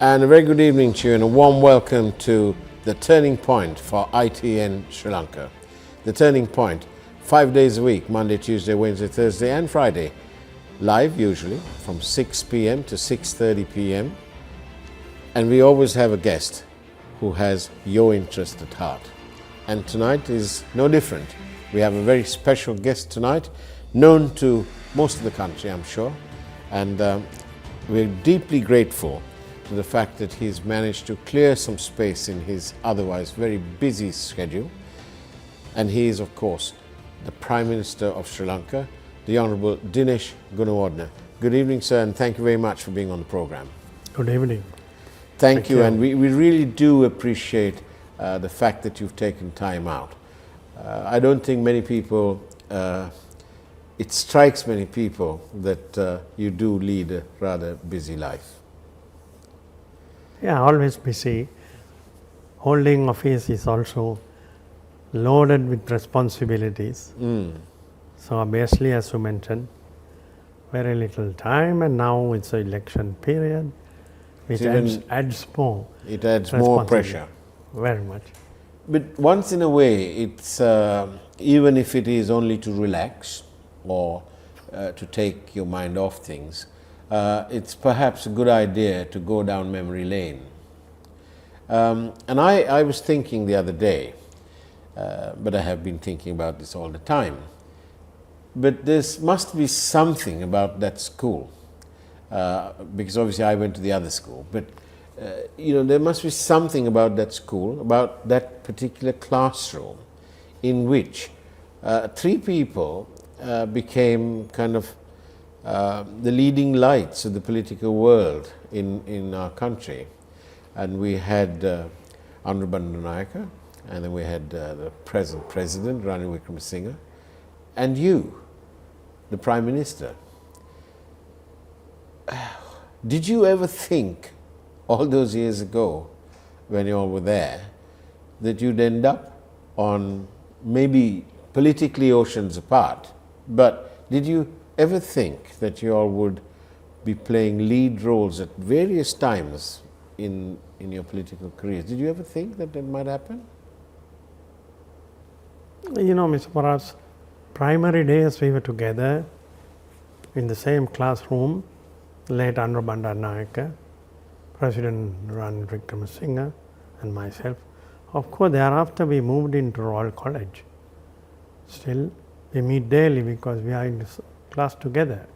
And a very good evening to you and a warm welcome to the Turning Point for ITN Sri Lanka. The Turning Point, 5 days a week, Monday, Tuesday, Wednesday, Thursday and Friday. Live usually from 6 p.m. to 6:30 p.m. And we always have a guest who has your interest at heart. And tonight is no different. We have a very special guest tonight, known to most of the country, I'm sure. And we're deeply grateful to the fact that he's managed to clear some space in his otherwise very busy schedule. And he is, of course, the Prime Minister of Sri Lanka, the Honourable Dinesh Gunawardena. Good evening, sir, and thank you very much for being on the program. Good evening. Thank you, and we really do appreciate the fact that you've taken time out. I don't think many people, it strikes many people that you do lead a rather busy life. Yeah, always busy. Holding office is also loaded with responsibilities. So obviously, as you mentioned, very little time, and now it's an election period, which adds more. It adds more pressure. Very much. But once in a way, it's even if it is only to relax or to take your mind off things, it's perhaps a good idea to go down memory lane. And I was thinking the other day, but I have been thinking about this all the time, but there must be something about that school, because obviously I went to the other school, but there must be something about that school, about that particular classroom, in which three people became kind of the leading lights of the political world in our country. And we had Honourable Bandanayake, and then we had the present President, Ranil Wickremesinghe, and you, the Prime Minister. Did you ever think, all those years ago, when you all were there, that you'd end up on maybe politically oceans apart, but did you ever think that you all would be playing lead roles at various times in your political careers? Did you ever think that might happen? Mr. Paras, primary days we were together in the same classroom, late Honourable Bandanayake, President Ranil Wickremesinghe and myself. Of course, thereafter we moved into Royal College. Still, we meet daily because we are in this class together.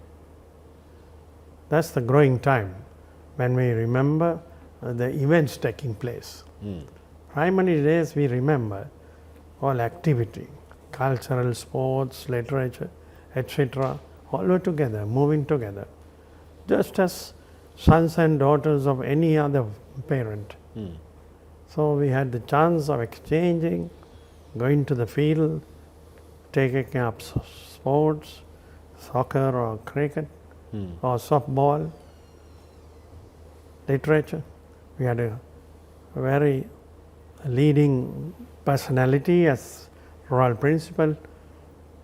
That's the growing time when we remember the events taking place. Primary days we remember all activity, cultural, sports, literature, etc. all were together, moving together, just as sons and daughters of any other parent. So we had the chance of exchanging, going to the field, taking up sports, soccer or cricket or softball, literature. We had a very leading personality as Royal Principal,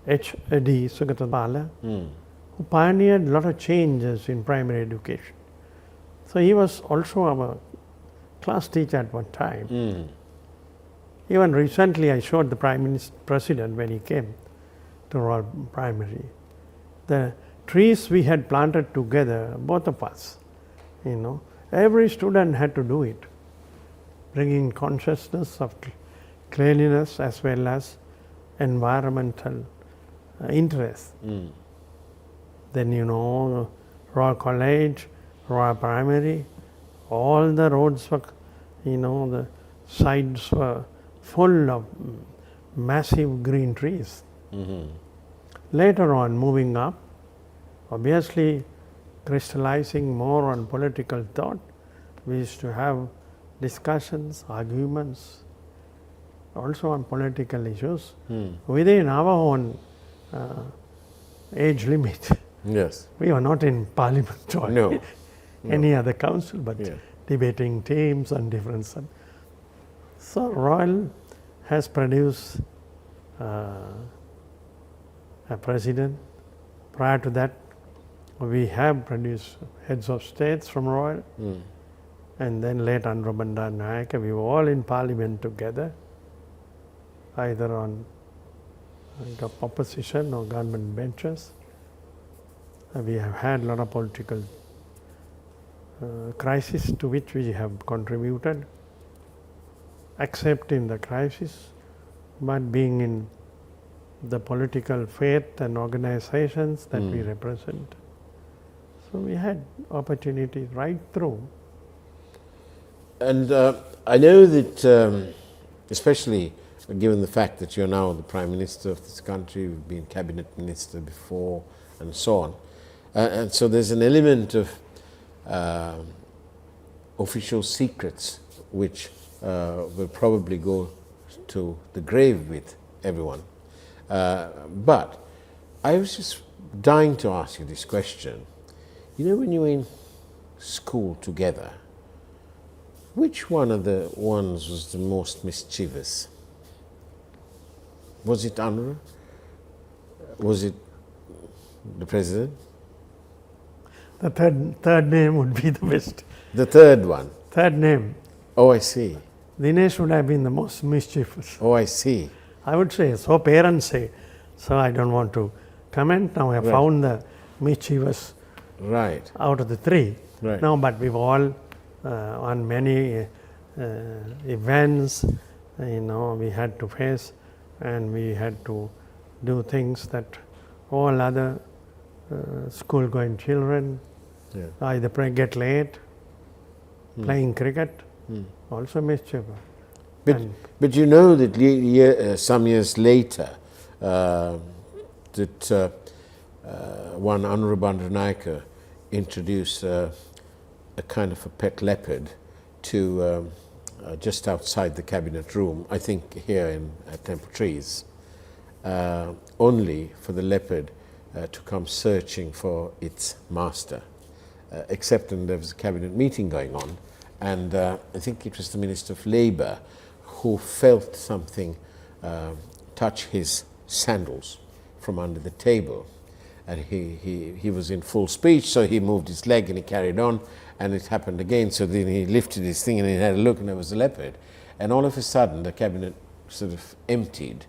H.D. Sugatapala, who pioneered a lot of changes in primary education. So he was also our class teacher at one time. Even recently I showed the President when he came to Royal Primary, the trees we had planted together, both of us, every student had to do it, bringing consciousness of cleanliness as well as environmental interest. Then Royal College, Royal Primary, all the roads were, the sides were full of massive green trees. Later on, moving up, obviously crystallizing more on political thought, we used to have discussions, arguments, also on political issues within our own age limit. Yes. We were not in Parliament or any other council, but debating themes on different subjects. So Royal has produced a president. Prior to that, we have produced heads of states from Royal. and then late Honorable Bandaranaike, we were all in Parliament together, either on opposition or government benches. We have had a lot of political crisis to which we have contributed, accepting the crisis, but being in the political faith and organizations that we represent. So we had opportunities right through. And I know that, especially given the fact that you're now the Prime Minister of this country, you've been Cabinet Minister before, and so on. And so there's an element of official secrets which will probably go to the grave with everyone. But I was just dying to ask you this question. You know, when you were in school together, which one of the ones was the most mischievous? Was it Anwar? Was it the President? The third name would be the best. The third one? Third name. Oh, I see. Dinesh would have been the most mischievous. Oh, I see. I would say, so parents say. So I don't want to comment. Now I have found the mischievous out of the three. Right. No, but we've all, on many events, we had to face, and we had to do things that all other school-going children either get late, playing cricket, also mischievous. But you know that some years later, that one Honorable Bandaranaike introduced a kind of a pet leopard to just outside the cabinet room, I think here at Temple Trees, only for the leopard to come searching for its master, except when there was a cabinet meeting going on, and I think it was the Minister of Labour who felt something touch his sandals from under the table, and he was in full speech, so he moved his leg and he carried on, and it happened again. So then he lifted his thing and he had a look, and there was a leopard, and all of a sudden the cabinet sort of emptied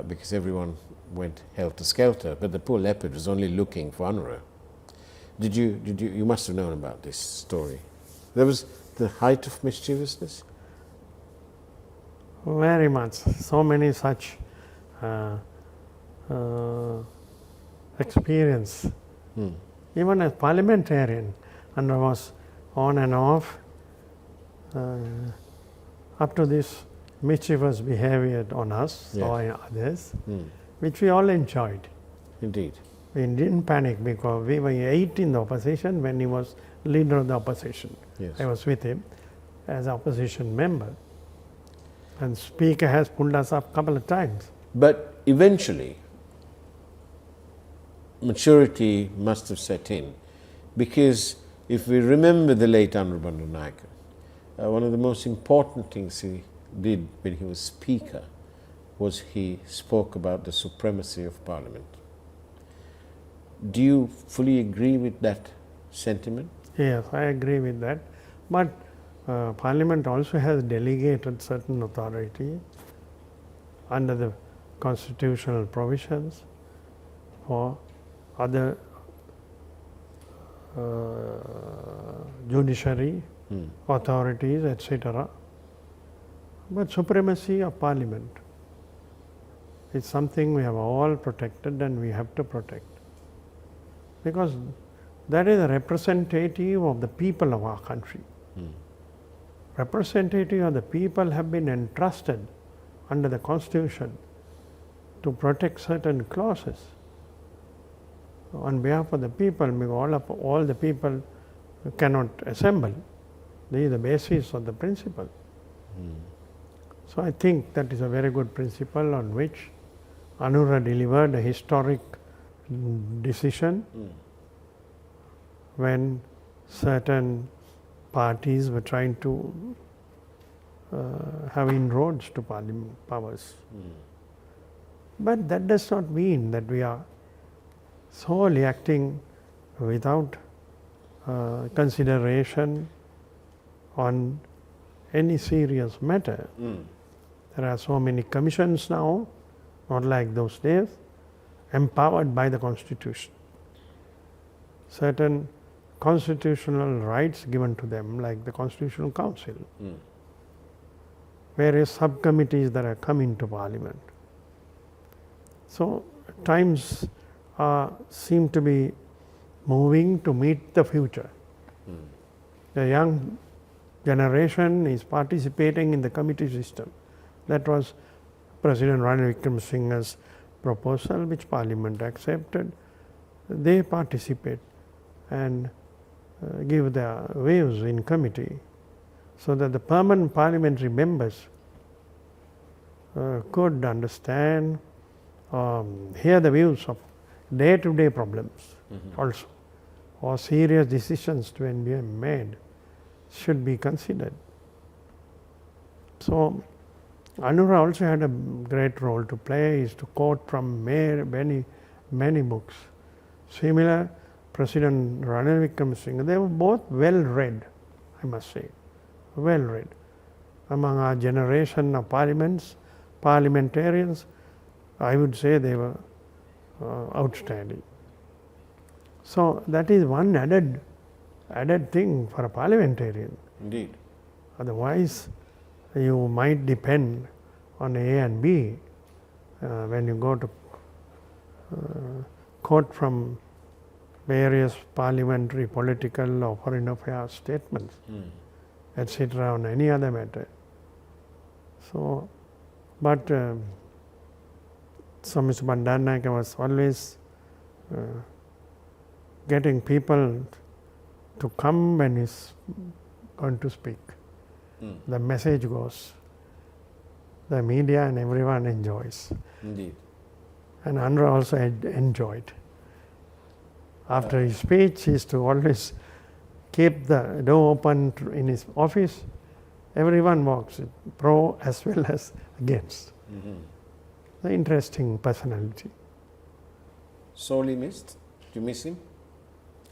because everyone went helter-skelter, but the poor leopard was only looking for Anwar. You must have known about this story. There was the height of mischievousness? Very much. So many such experience. Even as parliamentarian, and I was on and off up to this mischievous behavior on us or others, which we all enjoyed. Indeed. We didn't panic because we were 8 in the opposition when he was leader of the opposition. Yes. I was with him as opposition member, and Speaker has pulled us up a couple of times. But eventually, maturity must have set in, because if we remember the late Honorable Bandaranaike, one of the most important things he did when he was Speaker was he spoke about the supremacy of Parliament. Do you fully agree with that sentiment? Yes, I agree with that. But Parliament also has delegated certain authority under the constitutional provisions for other judiciary authorities, etc. But supremacy of Parliament is something we have all protected and we have to protect, because that is a representative of the people of our country. Representative of the people have been entrusted under the Constitution to protect certain clauses on behalf of the people, because all the people cannot assemble. This is the basis of the principle. So I think that is a very good principle on which Anura delivered a historic decision when certain parties were trying to have inroads to parliament powers. But that does not mean that we are solely acting without consideration on any serious matter. There are so many commissions now, not like those days, empowered by the Constitution. Certain constitutional rights given to them, like the Constitutional Council, various subcommittees that are coming to Parliament. So times seem to be moving to meet the future. The young generation is participating in the committee system. That was President Ranil Wickremesinghe's proposal, which Parliament accepted. They participate and give their views in committee, so that the permanent parliamentary members could understand, hear the views of day-to-day problems also, or serious decisions to be made should be considered. So Anura also had a great role to play, is to quote from many books. Similar, President Ranil Wickremesinghe, they were both well read, I must say, well read. Among our generation of parliamentarians, I would say they were outstanding. So that is one added thing for a parliamentarian. Indeed. Otherwise, you might depend on A and B when you go to quote from various parliamentary, political or foreign affairs statements, etc., on any other matter. So, but so Mr. Bandaranaike was always getting people to come when he's going to speak. The message goes. The media and everyone enjoys. Indeed. And Anura also enjoyed. After his speech, he used to always keep the door open in his office. Everyone walks in, pro as well as against. An interesting personality. Sorely missed? Do you miss him?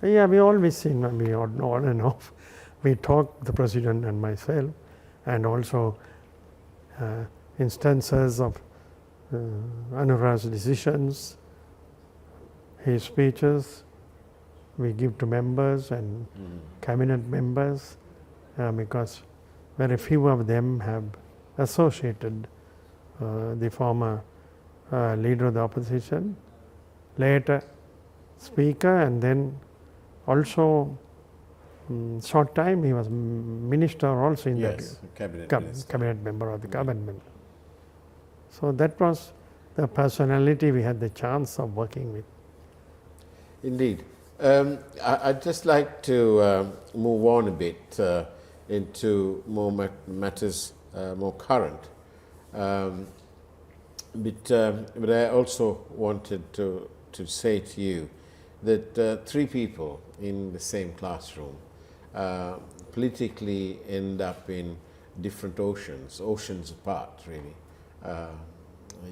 Yeah, we always see him, we on and off. We talk, the president and myself, and also instances of Anura's decisions, his speeches, we give to members and cabinet members, because very few of them have associated the former leader of the opposition, later speaker, and then also short time he was minister also in Yes, that cabinet member of the government. So that was the personality we had the chance of working with. Indeed. I'd just like to move on a bit into more matters more current. But I also wanted to say to you that three people in the same classroom politically end up in different oceans apart, really.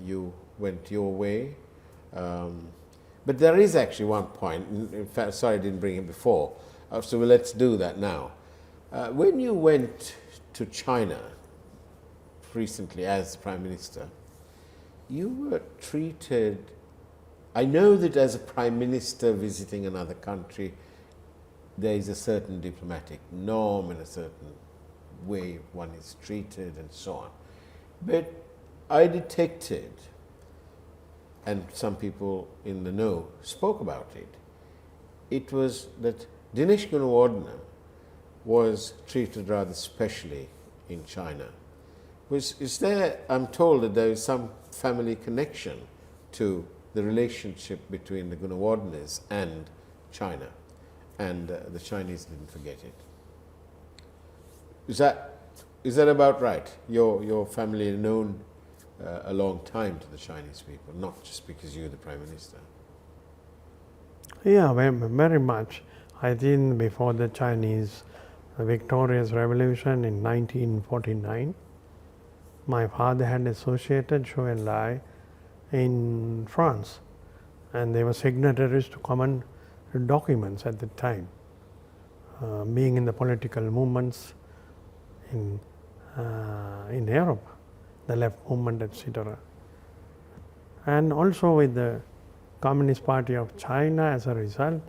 You went your way. But there is actually one point, in fact, sorry I didn't bring it before, so let's do that now. When you went to China recently as Prime Minister, you were treated, I know that as a Prime Minister visiting another country, there is a certain diplomatic norm and a certain way one is treated and so on. But I detected, and some people in the know spoke about it, it was that Dinesh Gunawardena was treated rather specially in China. Is there, I'm told that there is some family connection to the relationship between the Gunawardenas and China, and the Chinese didn't forget it. Is that about right? Your family is known a long time to the Chinese people, not just because you're the Prime Minister. Yeah, very much. I think before the Chinese victorious revolution in 1949, my father had associated Zhou Enlai in France, and they were signatories to common documents at the time. Being in the political movements, in Europe, the left movement, etc. And also with the Communist Party of China as a result,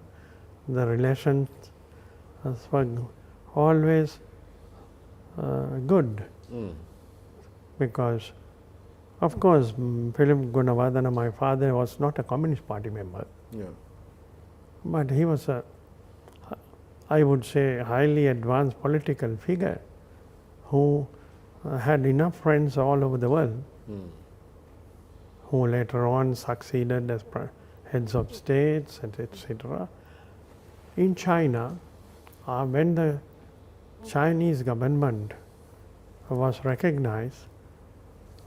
the relations were always good. Because, of course, Philip Gunawardena, my father, was not a Communist Party member. Yeah. But he was a, I would say, highly advanced political figure who had enough friends all over the world, who later on succeeded as heads of states, etc. In China, when the Chinese government was recognized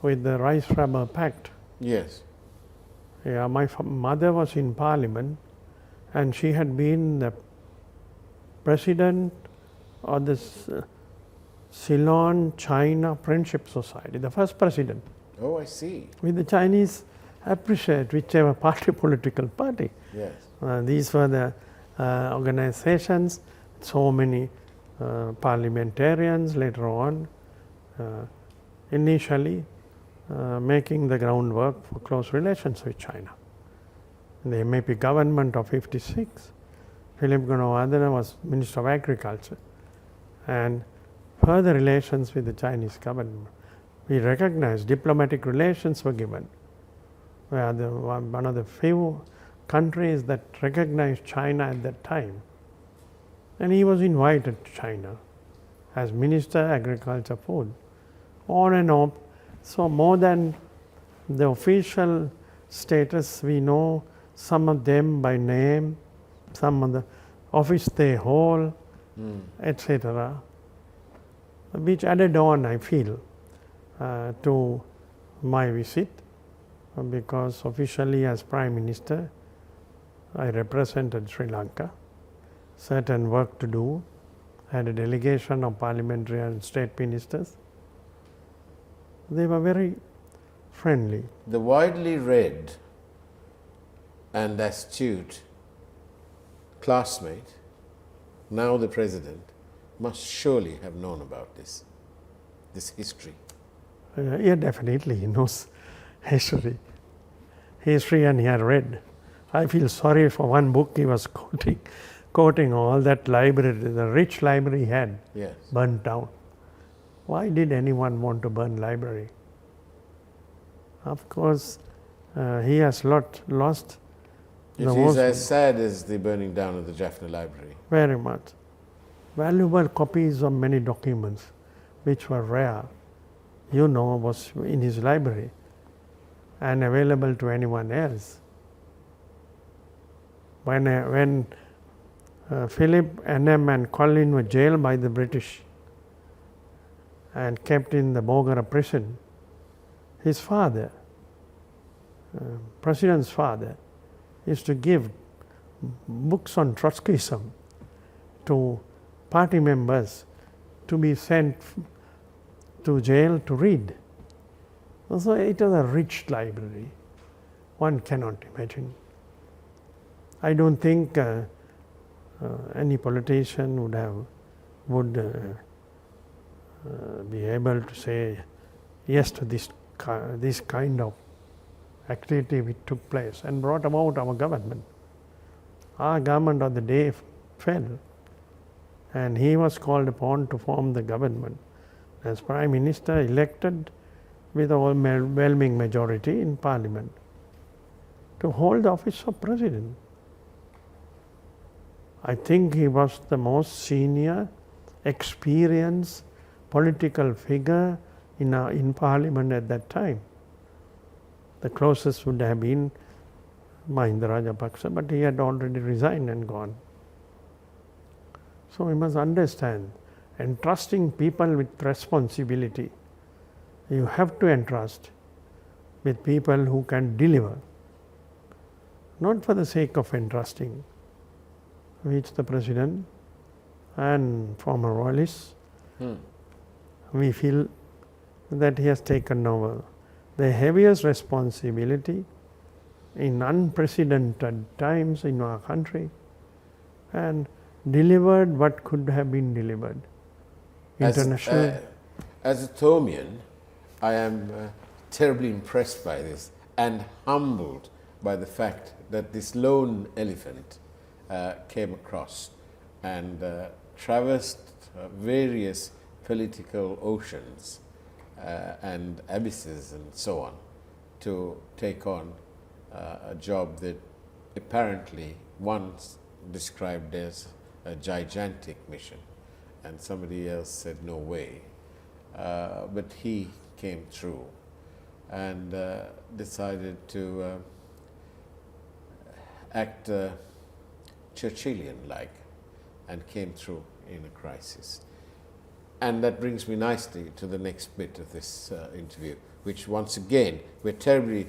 with the Rice-Rubber Pact. Yes. Yeah, my mother was in Parliament, and she had been the president of the Ceylon China Friendship Society, the first president. Oh, I see. With the Chinese appreciate whichever party, political party. Yes. These were the organizations, so many parliamentarians later on, initially making the groundwork for close relations with China. The MAP government of 56, Philip Gunawardena was Minister of Agriculture, and further relations with the Chinese government. We recognized diplomatic relations were given. We are one of the few countries that recognized China at that time. And he was invited to China as Minister Agriculture Food, on and off. So more than the official status, we know some of them by name, some of the office they hold, etc., which added on, I feel, to my visit, because officially as Prime Minister, I represented Sri Lanka, certain work to do, had a delegation of parliamentary and state ministers. They were very friendly. The widely read and astute classmate, now the president, must surely have known about this history. Yeah, definitely, he knows history, and he had read. I feel sorry for one book he was quoting all that library, the rich library he had, Yes. burnt down. Why did anyone want to burn library? Of course, he has lost It the is most, as sad as the burning down of the Jaffna Library. very much. Valuable copies of many documents which were rare, was in his library and available to anyone else. When Philip, Annem and Colin were jailed by the British and kept in the Bogara prison, his father, President's father, used to give books on Trotskyism to party members to be sent to jail to read. So it was a rich library. One cannot imagine. I don't think any politician would be able to say yes to this kind of activity which took place and brought about our government. Our government of the day fell, and he was called upon to form the government as Prime Minister, elected with an overwhelming majority in Parliament to hold the office of President. I think he was the most senior, experienced political figure in Parliament at that time. The closest would have been Mahinda Rajapaksa, but he had already resigned and gone. So we must understand, entrusting people with responsibility, you have to entrust with people who can deliver, not for the sake of entrusting, which the President and former royalists, we feel that he has taken over the heaviest responsibility in unprecedented times in our country and delivered what could have been delivered. international. As a Thomian, I am terribly impressed by this and humbled by the fact that this lone elephant came across and traversed various political oceans and abysses and so on to take on a job that apparently once described as a gigantic mission, and somebody else said no way. But he came through and decided to act Churchillian-like and came through in a crisis. And that brings me nicely to the next bit of this interview, which once again we're terribly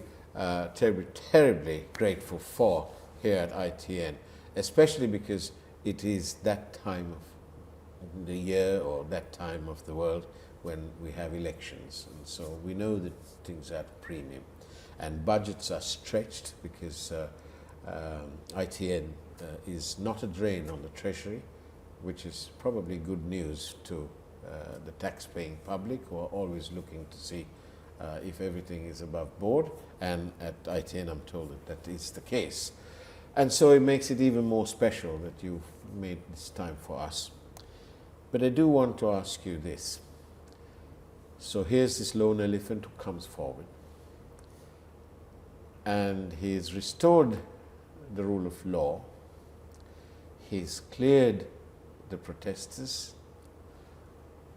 grateful for here at ITN, especially because it is that time of the year or that time of the world when we have elections, and so we know that things are at a premium and budgets are stretched because ITN is not a drain on the treasury, which is probably good news to the tax-paying public who are always looking to see if everything is above board, and at ITN I'm told that that is the case. And so it makes it even more special that you've made this time for us. But I do want to ask you this. So here's this lone elephant who comes forward, and he's restored the rule of law, he's cleared the protesters,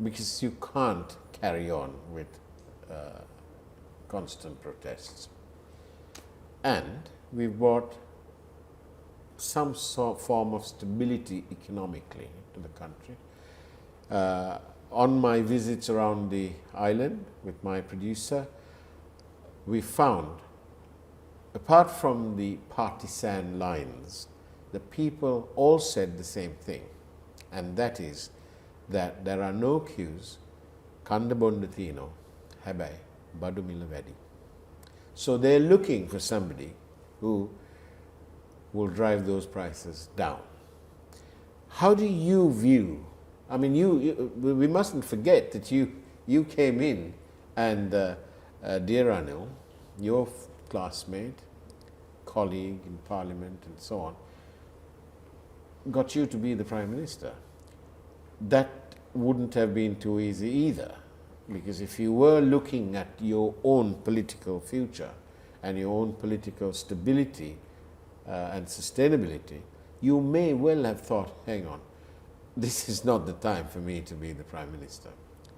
because you can't carry on with constant protests. And we've brought some form of stability economically to the country. On my visits around the island with my producer, we found, apart from the partisan lines, the people all said the same thing, and that is that there are no queues, Kanda Bonda Thino, Habai, Badu Mila Vedi. So they're looking for somebody who will drive those prices down. How do you view, I mean, we mustn't forget that you came in and dear Anil, your classmate, colleague in Parliament and so on, got you to be the Prime Minister. That wouldn't have been too easy either, because if you were looking at your own political future and your own political stability and sustainability, you may well have thought, hang on, this is not the time for me to be the Prime Minister.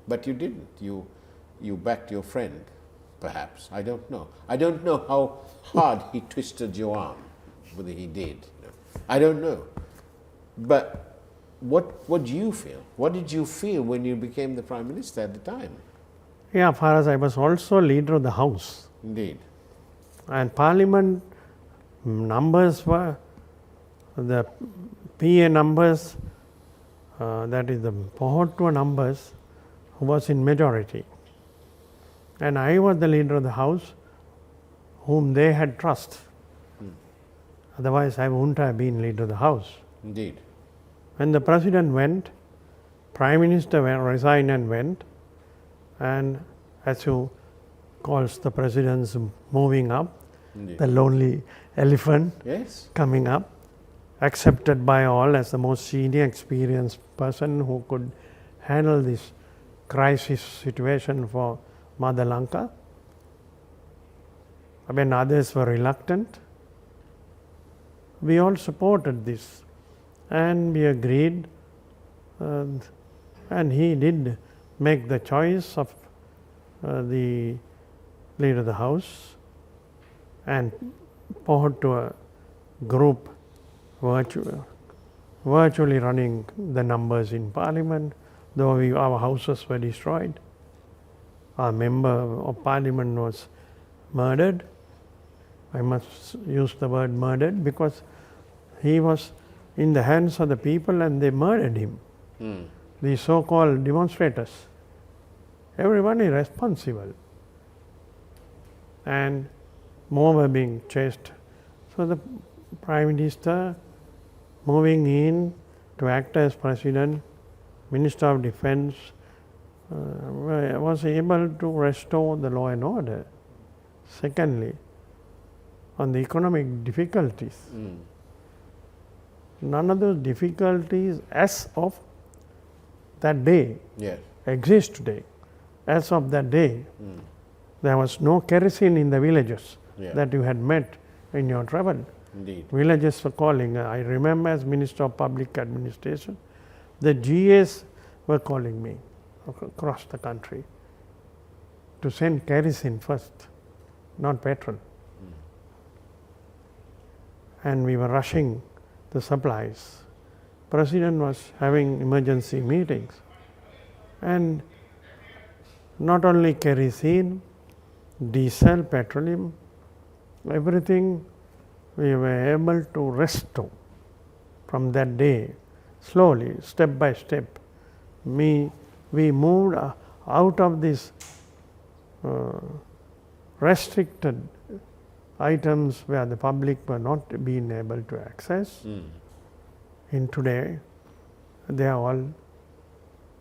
But you didn't. You backed your friend, perhaps. I don't know. I don't know how hard he twisted your arm, whether he did. I don't know. But what do you feel? What did you feel when you became the Prime Minister at the time? Yeah, Faraz, I was also leader of the House. Indeed. And Parliament numbers were, the PA numbers, that is the Pohottua numbers, was in majority. And I was the leader of the House whom they had trust. Otherwise I wouldn't have been leader of the House. Indeed. When the President went, Prime Minister resigned and went, and as you calls the President's moving up, Indeed. the lonely elephant Yes. coming up, accepted by all as the most senior experienced person who could handle this crisis situation for Mother Lanka. When others were reluctant, we all supported this and we agreed, and he did make the choice of the leader of the House and put to a group virtually running the numbers in Parliament, though our houses were destroyed. Our member of Parliament was murdered. I must use the word murdered because he was in the hands of the people and they murdered him. The so-called demonstrators. Everyone is responsible. And more were being chased. So the Prime Minister moving in to act as President, Minister of Defence, was able to restore the law and order. Secondly, on the economic difficulties, none of those difficulties as of that day exist today. As of that day, there was no kerosene in the villages that you had met in your travel. Indeed. Villages were calling. I remember as Minister of Public Administration, the GAs were calling me across the country to send kerosene first, not petrol. And we were rushing the supplies. President was having emergency meetings. And not only kerosene, diesel, petroleum, everything we were able to restore from that day, slowly, step by step. We moved out of this restricted items where the public were not being able to access. In today, they are all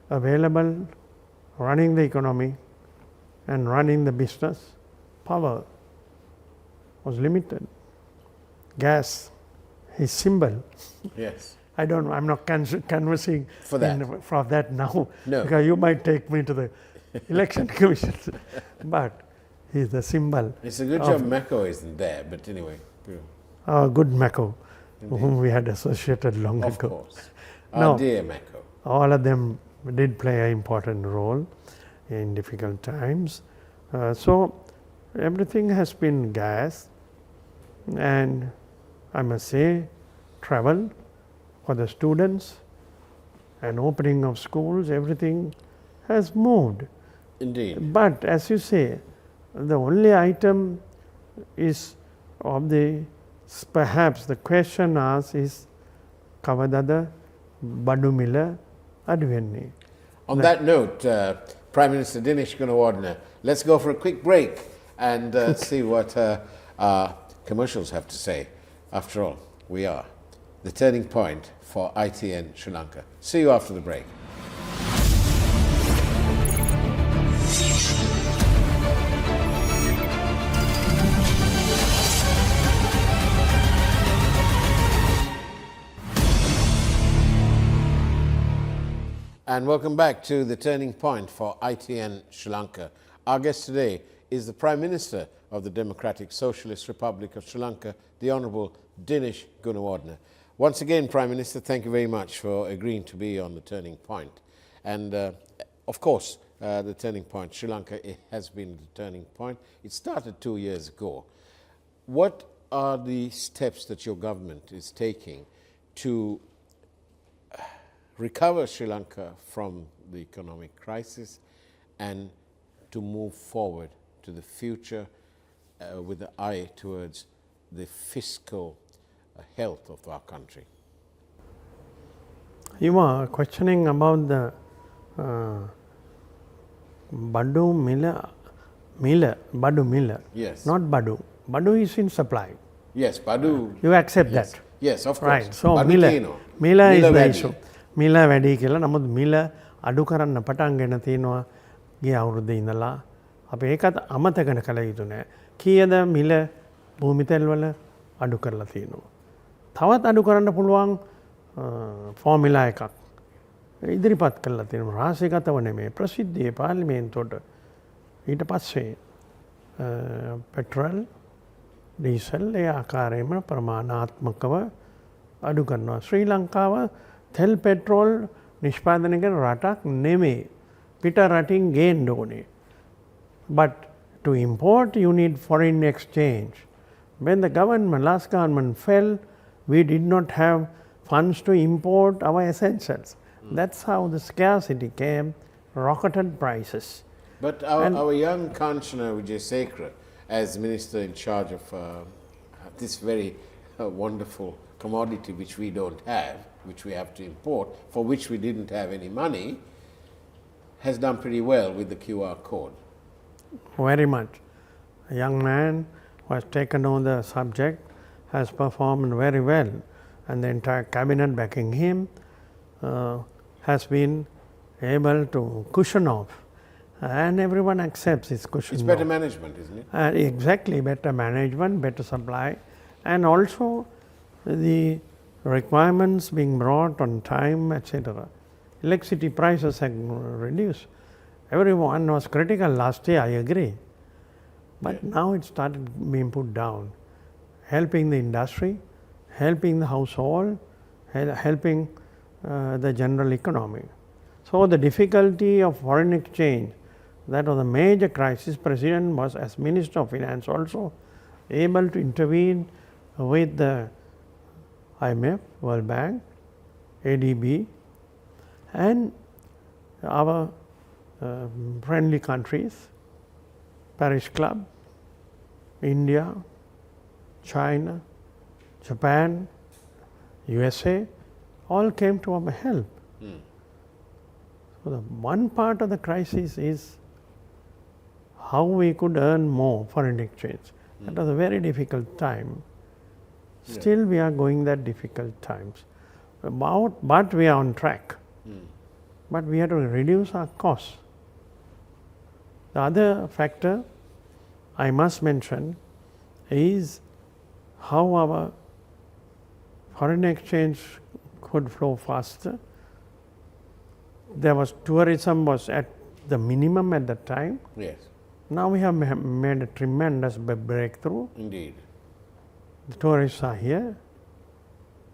available, running the economy and running the business. Power was limited. Gas is symbol. Yes. I'm not canvassing for that. For that now, No. because you might take me to the election commission. But he's the symbol. It's a good job Mako isn't there, but anyway. Our good Mako, whom we had associated long Of ago. course. No. Our dear Mako. All of them did play an important role in difficult times. So everything has been gas, and I must say travel for the students and opening of schools, everything has moved. Indeed. But as you say, the only item is of the, perhaps the question asked is, Kavadada Badu Mila Aduvenni. On that note, Prime Minister Dinesh Gunawardena, let's go for a quick break and see what our commercials have to say. After all, we are the turning point for ITN Sri Lanka. See you after the break. And welcome back to the turning point for ITN Sri Lanka. Our guest today is the Prime Minister of the Democratic Socialist Republic of Sri Lanka, the Honourable Dinesh Gunawardena. Once again, Prime Minister, thank you very much for agreeing to be on the turning point. And of course, the turning point, Sri Lanka has been the turning point. It started 2 years ago. What are the steps that your government is taking to recover Sri Lanka from the economic crisis and to move forward to the future with the eye towards the fiscal health of our country? You are questioning about the Badu Miller. Yes. Not Badu. Badu is in supply. Yes, Badu. You accept Yes. that? Yes, of course. Right. So Badu Miller is the වැඩි. issue. මිල වැඩි කියලා. නමුත් මිල අඩු කරන්න පටන් ගෙන තියෙනවා ගිය අවුරුද්දේ ඉඳලා. අපි ඒකත් අමතක කළ යුතු නෑ. කීයද මිල භූමිතෙල් වල අඩු කරලා තියෙනවා. තවත් අඩු කරන්න පුළුවන් ෆෝමියුලා එකක් ඉදිරිපත් කරලා තියෙනවා. රාශිගතව නෙමෙයි, ප්‍රසිද්ධියේ පාර්ලිමේන්තුවට. ඊට පස්සේ පෙට්‍රල්, ඩීසල් ඒ ආකාරයෙන්ම ප්‍රමාණාත්මකව අඩු කරනවා. ශ්‍රී ලංකාව තෙල් පෙට්‍රෝල් නිෂ්පාදනය කරන රටක් නෙමෙයි. පිට රටින් ගේන්න ඕනේ. But to import you need foreign exchange. When the government, last government fell, we did not have funds to import our essentials. That's how the scarcity came, rocketed prices. But our young Kanchana Wijesekara, as Minister in charge of this very wonderful commodity which we don't have, which we have to import, for which we didn't have any money, has done pretty well with the QR code. Very much. A young man who has taken on the subject has performed very well, and the entire cabinet backing him has been able to cushion off and everyone accepts it's cushion. It's better management, isn't it? Exactly, better management, better supply, and also the requirements being brought on time, etc. Electricity prices have reduced. Everyone was critical last year, I agree. But now it started being put down, helping the industry, helping the household, helping the general economy. So the difficulty of foreign exchange, that was a major crisis. President was, as Minister of Finance, also able to intervene with the IMF, World Bank, ADB, and our friendly countries, Paris Club, India, China, Japan, USA, all came to our help. So the one part of the crisis is how we could earn more foreign exchange. That was a very difficult time. Still we are going that difficult times. But we are on track. But we have to reduce our costs. The other factor I must mention is how our foreign exchange could flow faster. There was tourism was at the minimum at that time. Yes. Now we have made a tremendous breakthrough. Indeed. The tourists are here.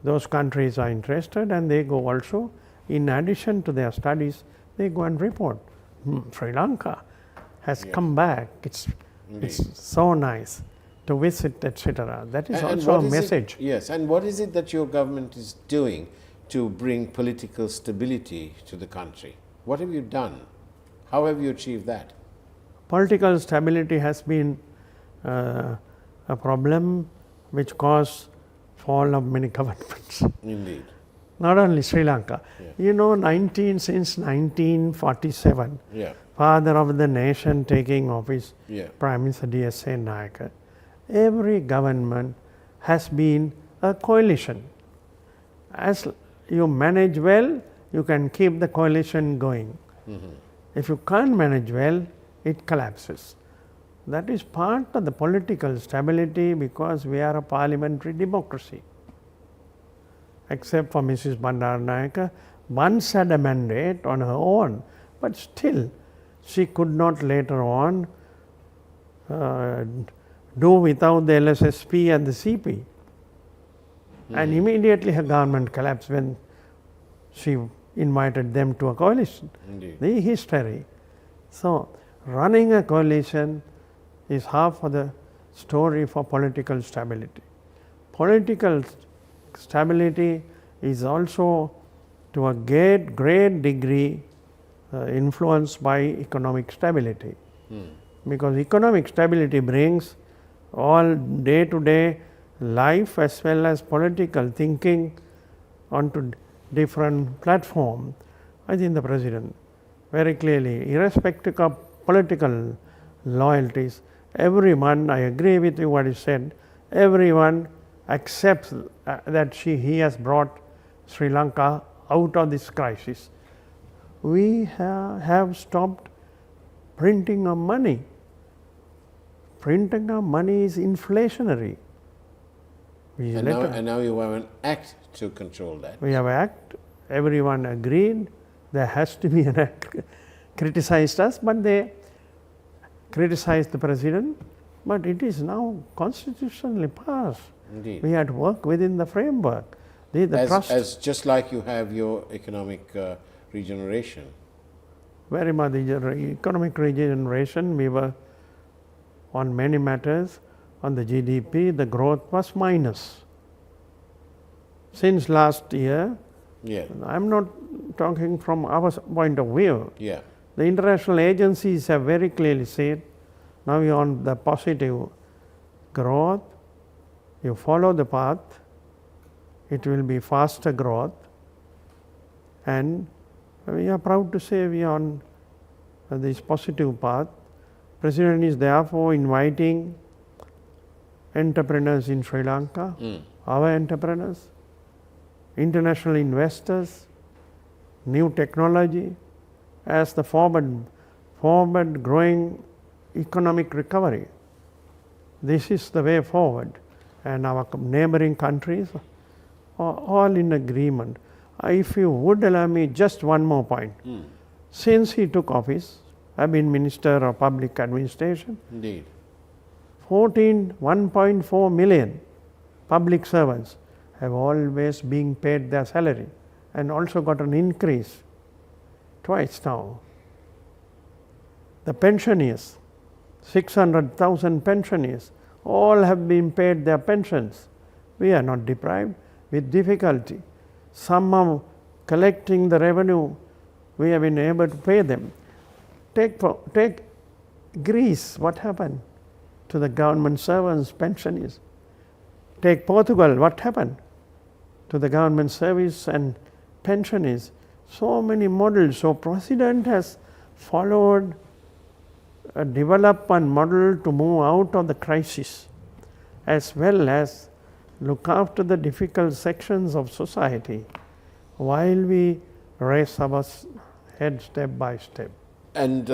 Those countries are interested, and they go also. In addition to their studies, they go and report. Sri Lanka has come back. It's so nice to visit, etc. That is also a message. Yes, and what is it that your government is doing to bring political stability to the country? What have you done? How have you achieved that? Political stability has been a problem which caused fall of many governments. Indeed. Not only Sri Lanka. You know, since 1947, father of the nation taking office, Prime Minister D.S.A. Nayak, every government has been a coalition. As you manage well, you can keep the coalition going. If you can't manage well, it collapses. That is part of the political stability because we are a parliamentary democracy. Except for Mrs. Bandaranaike, once had a mandate on her own, but still she could not later on do without the LSSP and the CP. And immediately her government collapsed when she invited them to a coalition. Indeed. The history. So running a coalition is half of the story for political stability. Political stability is also to a great degree influenced by economic stability. Because economic stability brings all day-to-day life as well as political thinking onto different platform. I think the President very clearly, irrespective of political loyalties, everyone, I agree with you what you said, everyone accepts that he has brought Sri Lanka out of this crisis. We have stopped printing of money. Printing of money is inflationary. And now you have an act to control that. We have an act, everyone agreed, there has to be an act, criticized us, but they criticized the President, but it is now constitutionally passed. Indeed. We had to work within the framework. As just like you have your economic regeneration. Very much economic regeneration, we were on many matters. On the GDP, the growth was minus. Since last year, I'm not talking from our point of view. The international agencies have very clearly said, now you're on the positive growth, you follow the path, it will be faster growth, and we are proud to say we are on this positive path. President is therefore inviting entrepreneurs in Sri Lanka, our entrepreneurs, international investors, new technology as the forward forward growing economic recovery. This is the way forward, and our neighboring countries are all in agreement. If you would allow me just one more point. Since he took office, I've been Minister of Public Administration. Indeed. 1.4 million public servants have always been paid their salary and also got an increase twice now. The pensioners, 600,000 pensioners, all have been paid their pensions. We are not deprived with difficulty. Some are collecting the revenue, we have been able to pay them. Take Greece, what happened to the government servants, pensioners? Take Portugal, what happened to the government service and pensioners? So many models. So President has followed a development model to move out of the crisis, as well as look after the difficult sections of society while we raise our head step by step. And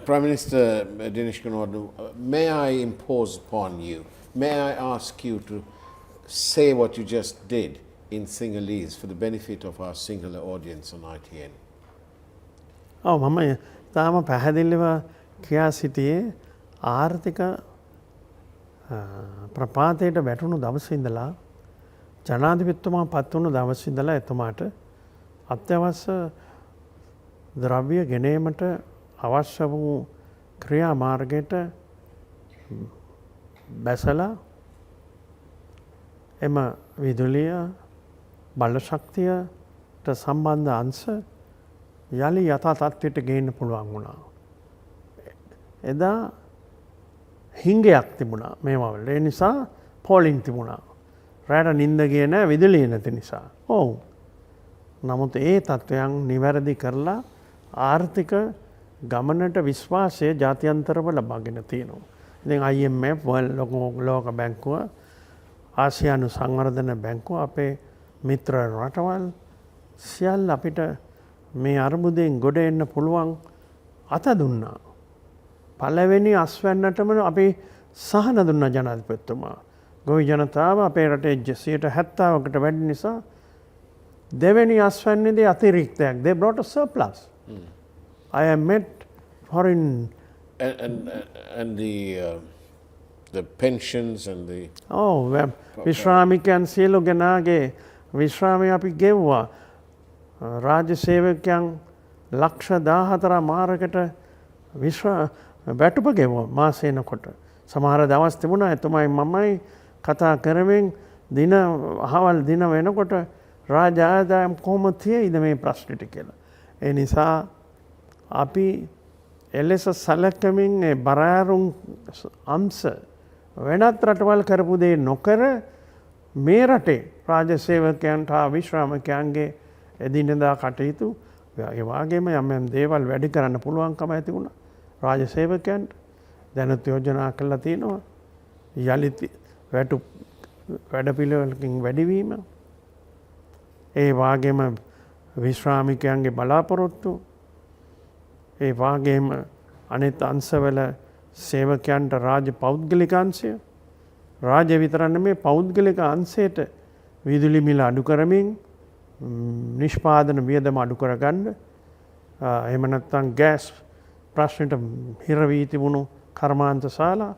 Prime Minister Dinesh Gunawardene, may I impose upon you, may I ask you to say what you just did in Sinhalese for the benefit of our Sinhala audience on ITN? මම තාම පැහැදිලිව කියා සිටියේ ආර්ථික ප්‍රපාතයට වැටුණු දවසේ ඉඳලා ජනාධිපතිතුමා පත් වුණු දවසේ ඉඳලා එතුමාට අත්‍යවශ්‍ය ද්‍රව්‍ය ගෙනීමට අවශ්‍ය වූ ක්‍රියාමාර්ගයට බැසලා එම විදුලිය බලශක්තියට සම්බන්ධ අංශ යලි යථා තත්ත්වයට ගේන්න පුළුවන් වුණා. එදා හිංගයක් තිබුණා මේවා වල. ඒ නිසා පෝලිං තිබුණා. රැට නිින්ද ගියේ නැහැ විදුලිය නැති නිසා. ඔව්. නමුත් ඒ තත්ත්වයන් නිවැරදි කරලා ආර්ථික ගමනට විශ්වාසය ජාත්‍යන්තරව ලබාගෙන තියෙනවා. ඉතින් IMF ලෝක බැංකුව ආසියානු සංවර්ධන බැංකුව අපේ මිත්‍ර රටවල් සියල්ල අපිට මේ අර්බුදයෙන් ගොඩ එන්න පුළුවන් අත දුන්නා. පළවෙනි අස්වැන්නටම අපි සහන දුන්නා ජනාධිපතිතුමා. ගොවි ජනතාව අපේ රටේ 70%කට වැඩි නිසා දෙවෙනි අස්වැන්නේදී අතිරික්තයක්. They brought a surplus. I have met foreign and the pensions and the විශ්‍රාමිකයන් සියලු ගෙනාගේ විශ්‍රාමය අපි ගෙව්වා. රාජ්‍ය සේවකයන් ලක්ෂ 14 මාරකට වැටුප ගෙවුවා මාසෙනකොට. සමහර දවස් තිබුණා එතුමයි මමයි කතා කරමින් දින අහවල් දින වෙනකොට රාජ්‍ය ආදායම් කොහොමද තියෙයිද මේ ප්‍රශ්නෙට කියලා. ඒ නිසා අපි එලෙස සැලකමින් ඒ බරාරුම් අංශ වෙනත් රටවල් කරපු දේ නොකර මේ රටේ රාජ්‍ය සේවකයන්ට හා විශ්‍රාමිකයන්ගේ එදිනෙදා කටයුතු ඒ වගේම යම් දේවල් වැඩි කරන්න පුළුවන්කම ඇති වුණා. රාජ්‍ය සේවකයන්ට දැනුත් යෝජනා කළා තියෙනවා. යලිත් වැඩපිළිවෙලකින් වැඩිවීම. ඒ වගේම විශ්‍රාමිකයන්ගේ බලාපොරොත්තු. ඒ වගේම අනිත් අංශවල සේවකයන්ට රාජ්‍ය පෞද්ගලික අංශය. රාජ්‍ය විතර නෙමෙයි පෞද්ගලික අංශයට විදුලි මිල අඩු කරමින් නිෂ්පාදන වියදම අඩු කරගන්න. එහෙම නැත්නම් ගෑස් ප්‍රශ්නෙට හිර වී තිබුණු කර්මාන්ත ශාලා.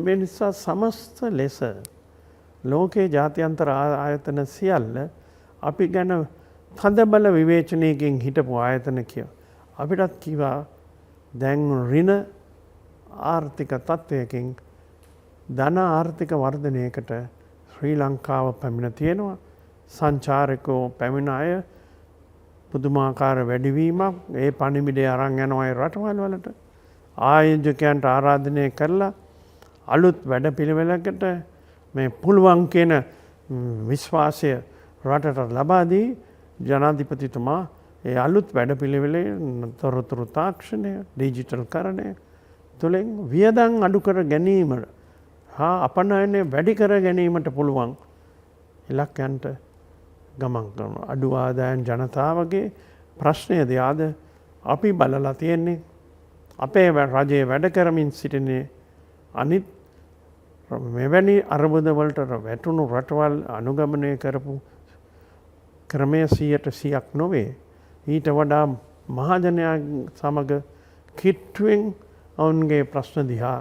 මේ නිසා සමස්ත ලෙස ලෝකේ ජාත්‍යන්තර ආයතන සියල්ල අපි ගැන තදබල විවේචනයකින් හිටපු ආයතන කියලා. අපිටත් කිව්වා දැන් ඍණ ආර්ථික තත්ත්වයකින් ධන ආර්ථික වර්ධනයකට ශ්‍රී ලංකාව පැමිණ තියෙනවා. සංචාරකෝ පැමිණ අය පුදුමාකාර වැඩිවීමක්. ඒ පණිවිඩය අරන් යනවා ඒ රටවල් වලට. ආයෝජකයන්ට ආරාධනය කරලා අලුත් වැඩපිළිවෙලකට මේ පුළුවන් කියන විශ්වාසය රටට ලබා දී ජනාධිපතිතුමා ඒ අලුත් වැඩපිළිවෙලේ තොරතුරු තාක්ෂණය ඩිජිටල් කරණය තුළින් වියදම් අඩු කර ගැනීම හා අපනයනය වැඩි කර ගැනීමට පුළුවන් ඉලක්කයන්ට ගමන් කරනවා. අඩු ආදායම් ජනතාවගේ ප්‍රශ්නයද ආද අපි බලලා තියෙන්නේ අපේ රජයේ වැඩ කරමින් සිටිනේ අනිත් මෙවැනි අර්බුදවලට වැටුණු රටවල් අනුගමනය කරපු ක්‍රමය 100% නොවේ. ඊට වඩා මහජනයා සමග කිට්ටුවෙන් ඔවුන්ගේ ප්‍රශ්න දිහා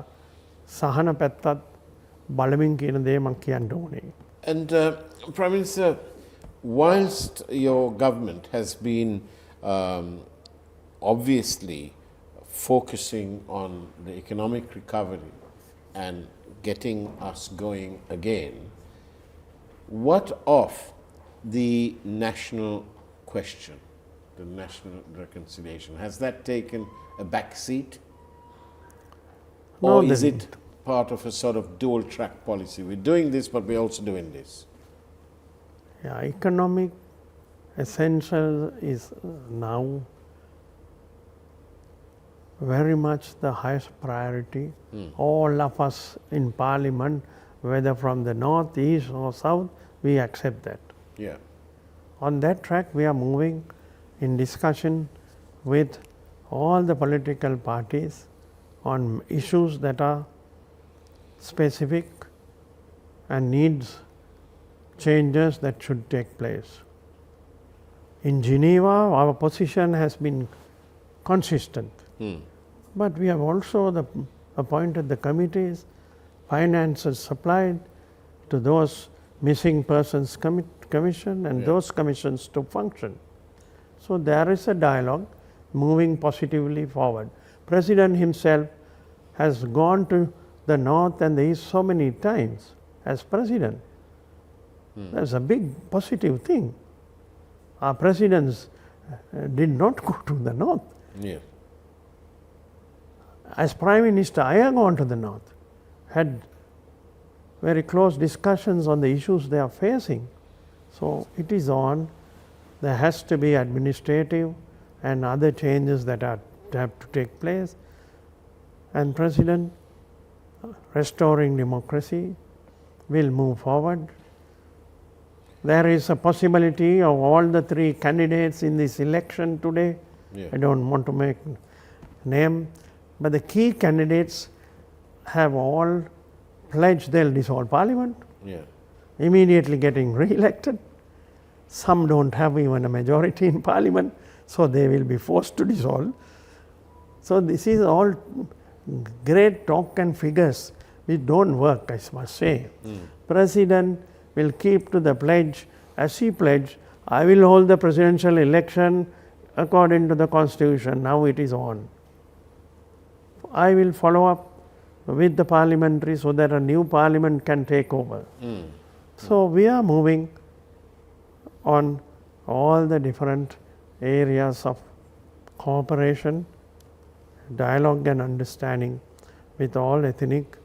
සහන පැත්තත් බලමින් කියන දේ මම කියන්න ඕනේ. And Prime Minister, whilst your government has been obviously focusing on the economic recovery and getting us going again, what of the national question, the national reconciliation? Has that taken a back seat? Or is it part of a sort of dual track policy? We're doing this, but we're also doing this. Yeah, economic essential is now very much the highest priority. All of us in Parliament, whether from the north, east or south, we accept that. Yeah. On that track, we are moving in discussion with all the political parties on issues that are specific and needs changes that should take place. In Geneva, our position has been consistent. But we have also appointed the committees, finances supplied to those missing persons commission and those commissions to function. So there is a dialogue moving positively forward. President himself has gone to the north and the east so many times as president. That's a big positive thing. Our presidents did not go to the north. Yeah. As Prime Minister, I have gone to the north, had very close discussions on the issues they are facing. So it is on. There has to be administrative and other changes that have to take place. And President, restoring democracy, will move forward. There is a possibility of all the three candidates in this election today. I don't want to make name, but the key candidates have all pledged they'll dissolve Parliament, immediately getting re-elected. Some don't have even a majority in Parliament, so they will be forced to dissolve. So this is all great talk and figures which don't work, I must say. President will keep to the pledge as he pledged, I will hold the presidential election according to the constitution. Now it is on. I will follow up with the parliamentary so that a new parliament can take over. So we are moving on all the different areas of cooperation, dialogue and understanding with all ethnic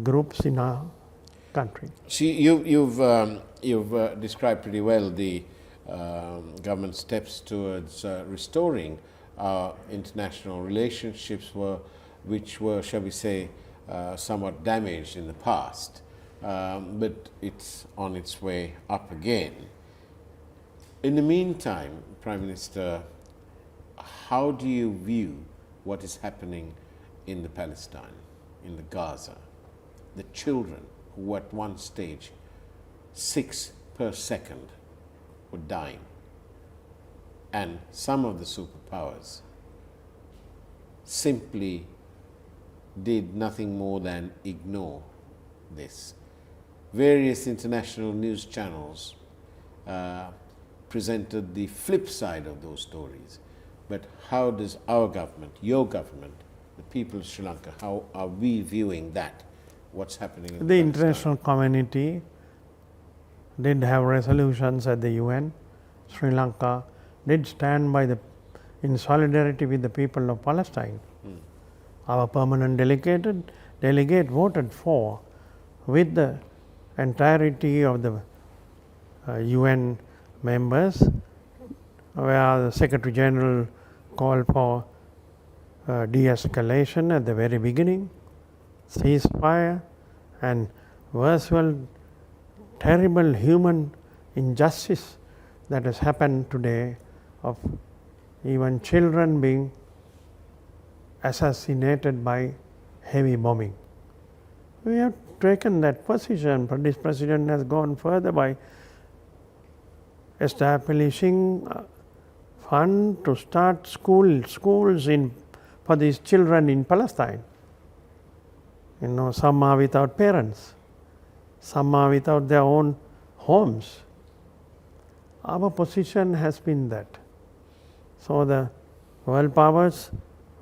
groups in our country. See, you've described pretty well the government steps towards restoring our international relationships which were, shall we say, somewhat damaged in the past, but it's on its way up again. In the meantime, Prime Minister, how do you view what is happening in the Palestine, in the Gaza? The children who at one stage 6 per second were dying, and some of the superpowers simply did nothing more than ignore this. Various international news channels presented the flip side of those stories. But how does our government, your government, the people of Sri Lanka, how are we viewing that? What's happening in the Palestine? international community did have resolutions at the UN. Sri Lanka did stand by in solidarity with the people of Palestine. Our permanent delegate voted for, with the entirety of the UN members, where the Secretary General called for de-escalation at the very beginning, ceasefire, and virtual terrible human injustice that has happened today of even children being assassinated by heavy bombing. We have taken that position, but this president has gone further by establishing fund to start schools for these children in Palestine. Some are without parents, some are without their own homes. Our position has been that. So the world powers,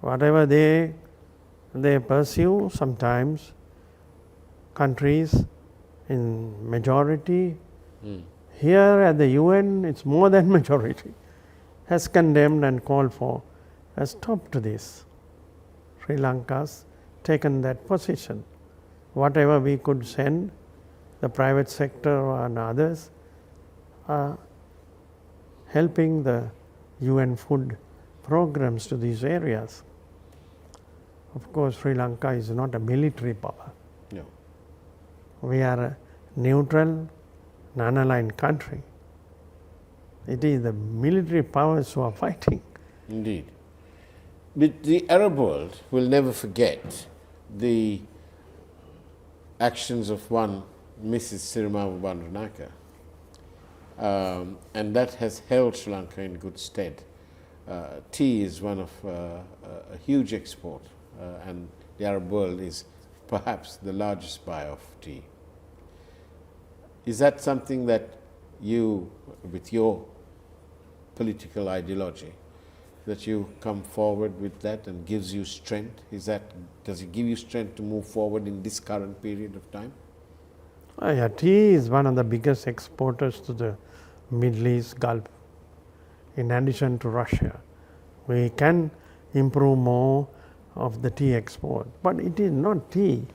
whatever they pursue, sometimes countries in majority, here at the UN it's more than majority, has condemned and called for a stop to this. Sri Lanka's taken that position. Whatever we could send, the private sector and others are helping the UN food programs to these areas. Of course, Sri Lanka is not a military power. No. We are a neutral, non-aligned country. It is the military powers who are fighting. Indeed. But the Arab world will never forget the actions of one Mrs. Sirima Bandaranaike. And that has held Sri Lanka in good stead. Tea is one of a huge export, and the Arab world is perhaps the largest buyer of tea. Is that something that you, with your political ideology, that you come forward with that and gives you strength? Does it give you strength to move forward in this current period of time? Yeah, tea is one of the biggest exporters to the Middle East Gulf. In addition to Russia, we can improve more of the tea export. But it is not tea.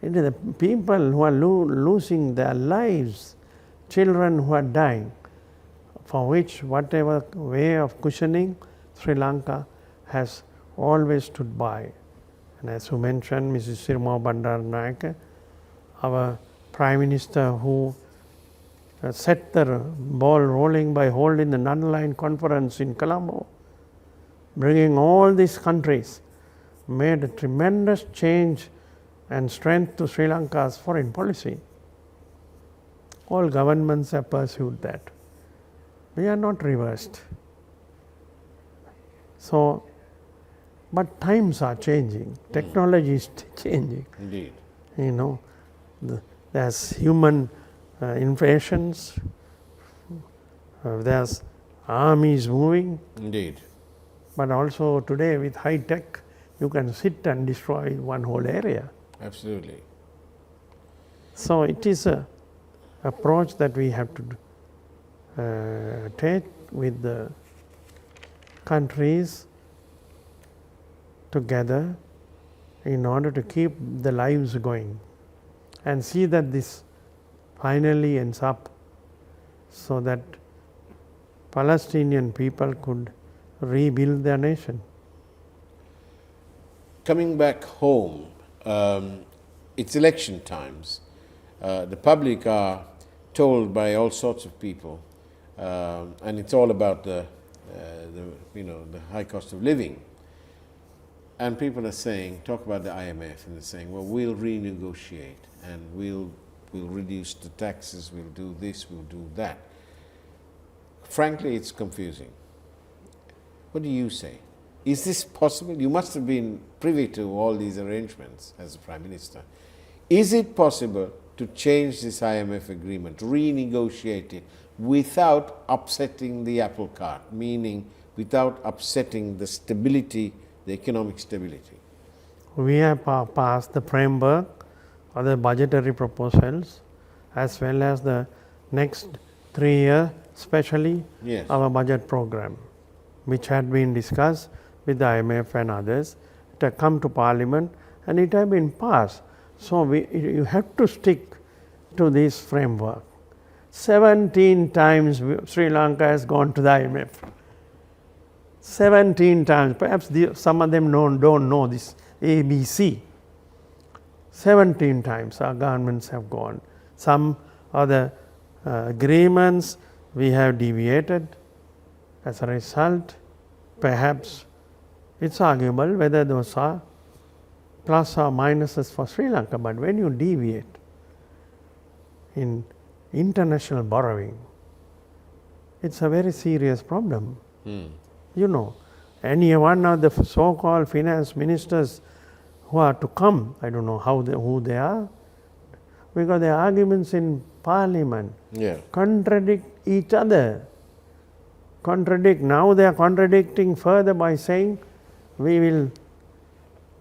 It is the people who are losing their lives, children who are dying, for which whatever way of cushioning, Sri Lanka has always stood by. And as you mentioned, Mrs. Sirima Bandaranaike, our Prime Minister, who set the ball rolling by holding the non-aligned conference in Colombo, bringing all these countries, made a tremendous change and strength to Sri Lanka's foreign policy. All governments have pursued that. We are not reversed. So, but times are changing, technology is changing. Indeed. There's human invasions, there's armies moving. Indeed. But also today with high tech, you can sit and destroy one whole area. Absolutely. So it is a approach that we have to take with the countries together in order to keep the lives going and see that this finally ends up so that Palestinian people could rebuild their nation. Coming back home, it's election times. The public are told by all sorts of people, and it's all about the high cost of living. And people are saying, talk about the IMF, and they're saying, well, we'll renegotiate and we'll reduce the taxes, we'll do this, we'll do that. Frankly, it's confusing. What do you say? Is this possible? You must have been privy to all these arrangements as a Prime Minister. Is it possible to change this IMF agreement, renegotiate it, without upsetting the apple cart, meaning without upsetting the stability, the economic stability? We have passed the framework of the budgetary proposals as well as the next 3 year, especially our budget program, which had been discussed with the IMF and others. It had come to Parliament and it had been passed. So you have to stick to this framework. 17 times Sri Lanka has gone to the IMF. 17 times, perhaps some of them don't know this ABC. 17 times our governments have gone. Some other agreements we have deviated. As a result, perhaps It's arguable whether those are plus or minuses for Sri Lanka, but when you deviate in international borrowing, it's a very serious problem. You know, any one of the so-called finance ministers who are to come, I don't know who they are, because the arguments in parliament contradict each other. Now they are contradicting further by saying we will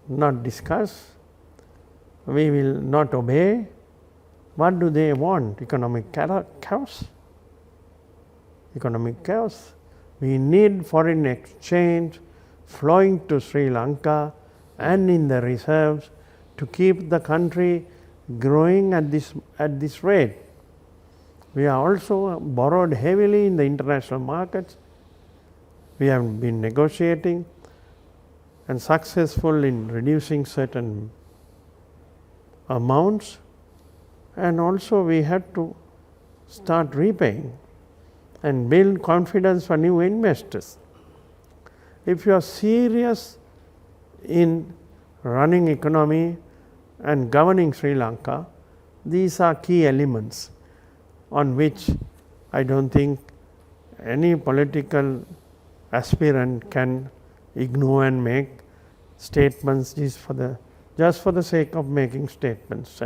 not discuss, we will not obey. What do they want? Economic chaos? Economic chaos. We need foreign exchange flowing to Sri Lanka and in the reserves to keep the country growing at this rate. We are also borrowed heavily in the international markets. We have been negotiating and successful in reducing certain amounts, and also we had to start repaying and build confidence for new investors. If you are serious in running economy and governing Sri Lanka, these are key elements on which I don't think any political aspirant can ignore and make statements just for the sake of making statements.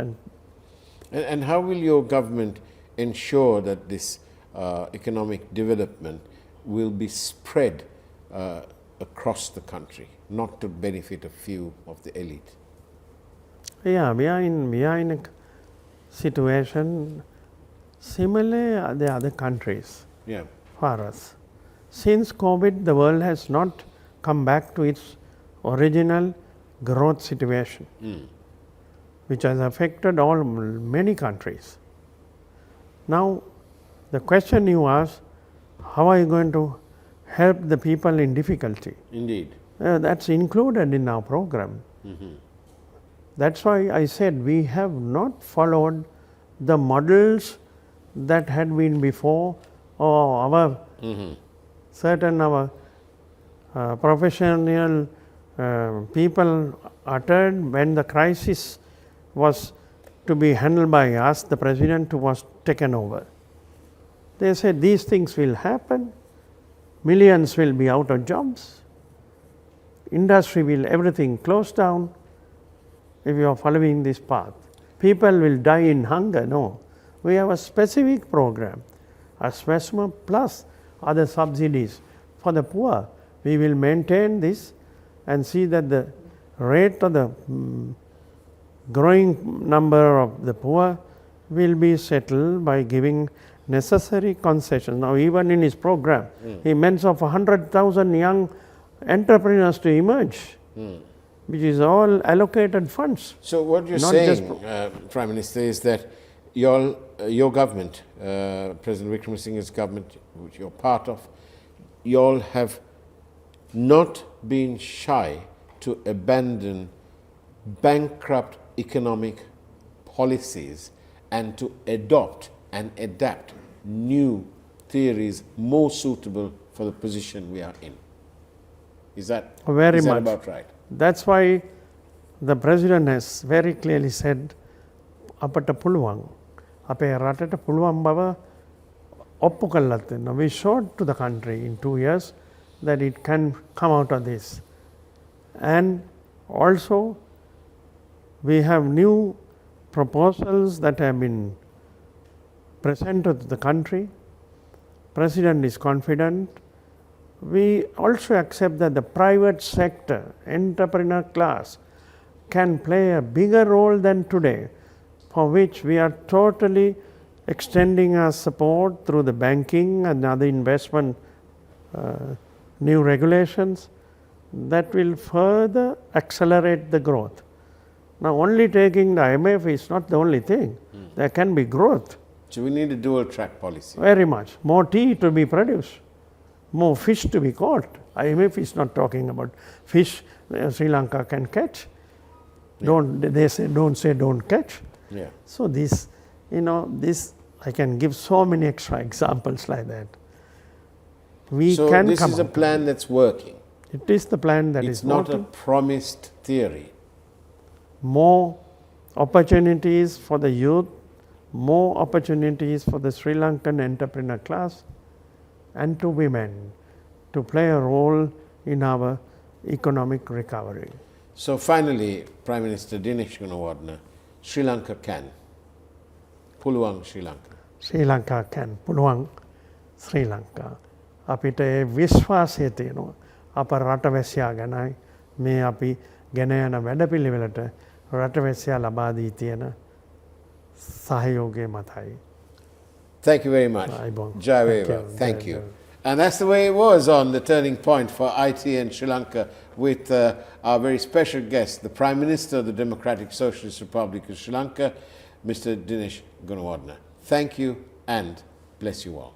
And how will your government ensure that this economic development will be spread across the country, not to benefit a few of the elite? Yeah, we are in a situation similar to the other countries. Yeah. For us, since COVID, the world has not come back to its original growth situation, which has affected many countries. Now, the question you ask, how are you going to help the people in difficulty? Indeed. That's included in our program. That's why I said we have not followed the models that had been before, or our certain professional people uttered when the crisis was to be handled by us. The president was taken over. They said these things will happen, millions will be out of jobs, industry will everything close down if you are following this path. People will die in hunger. No, we have a specific program, a SWESMA plus other subsidies for the poor. We will maintain this and see that the rate of the growing number of the poor will be settled by giving necessary concessions. Now, even in his program, he meant of 100,000 young entrepreneurs to emerge, which is all allocated funds. So what you're saying, Prime Minister, is that your government, President Wickremesinghe's government, which you're part of, you all have not been shy to abandon bankrupt economic policies and to adopt and adapt new theories more suitable for the position we are in. Is that about right? That's why the president has very clearly said, apata puluwan, අපේ රටට පුළුවන් බව ඔප්පු කරලා තියෙනවා. We showed to the country in 2 years that it can come out of this. And also we have new proposals that have been presented to the country. President is confident. We also accept that the private sector, entrepreneur class, can play a bigger role than today, for which we are totally extending our support through the banking and other investment new regulations that will further accelerate the growth. Now, only taking the IMF is not the only thing. There can be growth. So we need a dual track policy. Very much. More tea to be produced, more fish to be caught. IMF is not talking about fish Sri Lanka can catch. They say don't catch. Yeah. So this I can give so many extra examples like that. So this is a plan that's working. It is the plan that It's is not a working. promised theory. More opportunities for the youth, more opportunities for the Sri Lankan entrepreneur class and to women to play a role in our economic recovery. So finally, Prime Minister Dinesh Gunawardena, Sri Lanka can. Puluang Sri Lanka. Sri Lanka can පුළුවන් ශ්‍රී ලංකා. අපිට ඒ විශ්වාසය තියෙනවා. අප රටවැසියා ගැනයි මේ අපි ගෙන යන වැඩපිළිවෙලට රටවැසියා ලබා දී තියෙන සහයෝගය මතයි. Thank you very much. Aibon. Jayaweva. Thank you. And that's the way it was on the Turning Point for ITN Sri Lanka with our very special guest, the Prime Minister of the Democratic Socialist Republic of Sri Lanka, Mr. Dinesh Gunawardena. Thank you and bless you all.